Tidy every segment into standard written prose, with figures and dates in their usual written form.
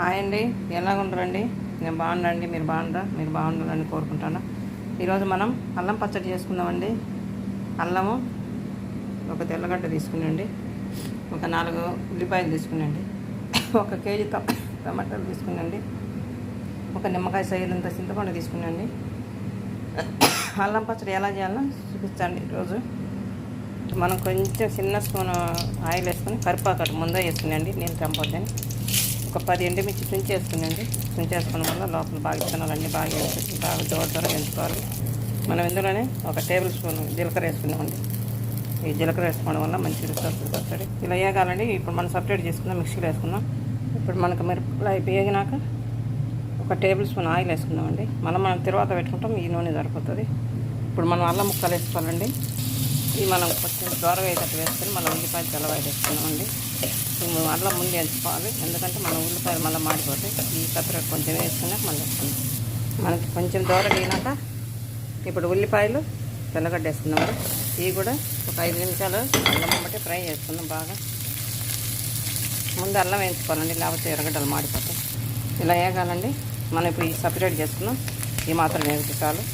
Hi అండి, ఎలా ఉండరండి? నేను బాగుండండి, మీరు బాగుండాలని కోరుకుంటాను. ఈరోజు మనం అల్లం పచ్చడి చేసుకుందామండి. అల్లము ఒక తెల్లగడ్డ తీసుకునండి, ఒక 4 ఉల్లిపాయలు తీసుకునండి, 1 కేజీ టమాటాలు తీసుకునండి, ఒక నిమ్మకాయ సైజంత చింతపండు తీసుకునండి. అల్లం పచ్చడి ఎలా చేయాలో చూపించండి. ఈరోజు మనం కొంచెం చిన్న స్పూన్ ఆయిల్ వేసుకొని కరివేపాకు ముందే వేసుకునండి, నేను చంపొద్దని. ఒక 10 ఎండుమిర్చి తుంచేసుకునండి. తుంచేసుకోవడం వల్ల లోపల బాగా విత్తనాలన్నీ బాగా దూర వేసుకోవాలి. మనం ఇందులోనే 1 టేబుల్ స్పూన్ జీలకర్ర వేసుకున్నామండి. ఈ జీలకర్ర వేసుకోవడం వల్ల మంచి రుచి వస్తుంది పచ్చడి. ఇలా వేయగాలండి. ఇప్పుడు మనం సపరేట్ చేసుకుందాం, మిక్సీలో వేసుకుందాం. ఇప్పుడు మనకు మిరపకాయ వేగినాక 1 టేబుల్ స్పూన్ ఆయిల్ వేసుకుందామండి. మనం తర్వాత పెట్టుకుంటాం, ఈ నూనె సరిపోతుంది. ఇప్పుడు మనం అల్లం ముక్కలు వేసుకోవాలండి. ఇది మనం కొంచెం దూరగా అయ్యేటట్టు వేసుకొని మనం ఉల్లిపాయలు తెల్లవాయి వేసుకున్నామండి. అల్లం ముందు వేసుకోవాలి, ఎందుకంటే మనం ఉల్లిపాయలు మళ్ళీ మాడిపోతాయి. ఈ పచ్చడి కొంచెం వేసుకున్నాక మళ్ళీ వేసుకుందాం. మనకి కొంచెం దూరం అయినాక ఇప్పుడు ఉల్లిపాయలు తెల్లగడ్డ వేసుకుందామండి. ఇవి కూడా ఒక 5 నిమిషాలు అల్లం బట్టి ఫ్రై చేసుకుందాం. బాగా ముందు అల్లం వేసుకోవాలండి, లేకపోతే ఎర్రగడ్డలు మాడిపోతాయి. ఇలా వేయగాలండి. మనం ఇప్పుడు ఈ సపరేట్ చేసుకుందాం. ఈ మాత్రం వేసి చాలు.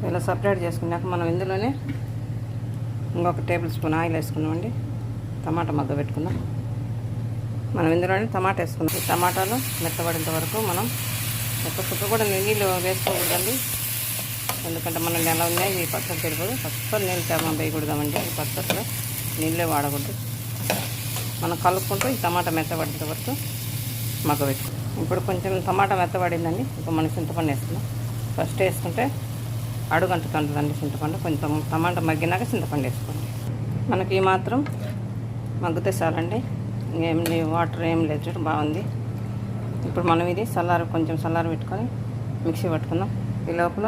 ఇలా సపరేట్ చేసుకున్నాక మనం ఇందులోనే ఇంకొక టేబుల్ స్పూన్ ఆయిల్ వేసుకుందామండి. టమాటా మగ్గ పెట్టుకుందాం. మనం ఇందులోనే టమాటా వేసుకుందాం. ఈ టమాటాలు మెత్తబడేంత వరకు మనం ఒక చుక్క కూడా నీళ్ళు వేసుకోకూడదండి, ఎందుకంటే మనం నెల ఉన్నాయి ఈ పచ్చడి తిరుగుడు. అస్సలు నీళ్ళు తేమ వేయకూడదామండి. ఈ పచ్చడిలో నీళ్ళే వాడకూడదు. మనం కలుపుకుంటూ ఈ టమాటా మెత్తబడేంత వరకు మగ్గ పెట్టుకుందాం. ఇప్పుడు కొంచెం టమాటా మెత్తబడిందండి. ఇప్పుడు మనం చింతపండు వేసుకుందాం. ఫస్ట్ వేసుకుంటే అడుగంటుతుంటుందండి చింతపండు. కొంచెం టమాటా మగ్గినాక చింతపండు వేసుకోండి. మనకి ఈ మాత్రం మగ్గితే చాలండి, ఏం వాటర్ ఏం లేదు. చూడు బాగుంది. ఇప్పుడు మనం ఇది కొంచెం చల్లారి పెట్టుకొని మిక్సీ పట్టుకుందాం. ఈ లోపల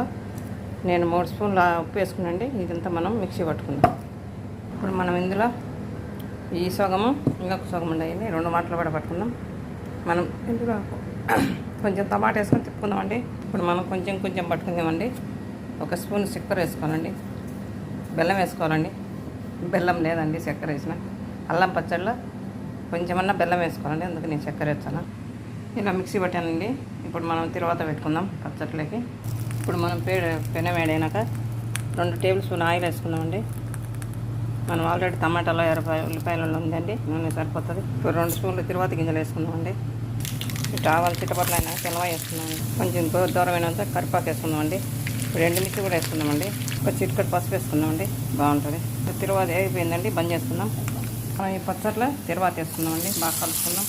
నేను 3 స్పూన్ల ఉప్పు వేసుకున్నాండి. ఇదంతా మనం మిక్సీ పట్టుకుందాం. ఇప్పుడు మనం ఇందులో ఈ సగము ఇంకొక సగం ఉండేది 2 మాటలు కూడా పట్టుకుందాం. మనం ఇందులో కొంచెం టమాటా వేసుకొని తిప్పుకుందామండి. ఇప్పుడు మనం కొంచెం పట్టుకుందామండి. 1 స్పూన్ చక్కెర వేసుకోవాలండి, బెల్లం వేసుకోవాలండి. బెల్లం లేదండి, చక్కెర వేసిన. అల్లం పచ్చడిలో కొంచెమన్నా బెల్లం వేసుకోవాలండి, అందుకు నేను చక్కెర వేస్తాను. ఇలా మిక్సీ పట్టానండి. ఇప్పుడు మనం తర్వాత పెట్టుకుందాం పచ్చట్లోకి. ఇప్పుడు మనం పెనం వేడైనాక 2 టేబుల్ స్పూన్ ఆయిల్ వేసుకుందామండి. మనం ఆల్రెడీ టమాటాలో ఉల్లిపాయలలో ఉందండి, నూనె సరిపోతుంది. ఇప్పుడు 2 స్పూన్లు తిరువాత గింజలు వేసుకుందామండి. ఆవాలు చిట్టపట్లు అయినా తెల్లవా వేసుకుందామండి. కొంచెం దూరమైనంత కరివేపాకు వేసుకుందామండి. ఇప్పుడు ఎండుమిర్చి కూడా వేసుకుందామండి. ఒక చిటికెడు పసుపు వేసుకుందామండి, బాగుంటుంది. తిరువాత అయిపోయిందండి, బంద్ చేసుకుందాం. మనం ఈ పచ్చట్లో తిరువాత వేసుకుందామండి. బాగా కలుపుకుందాం.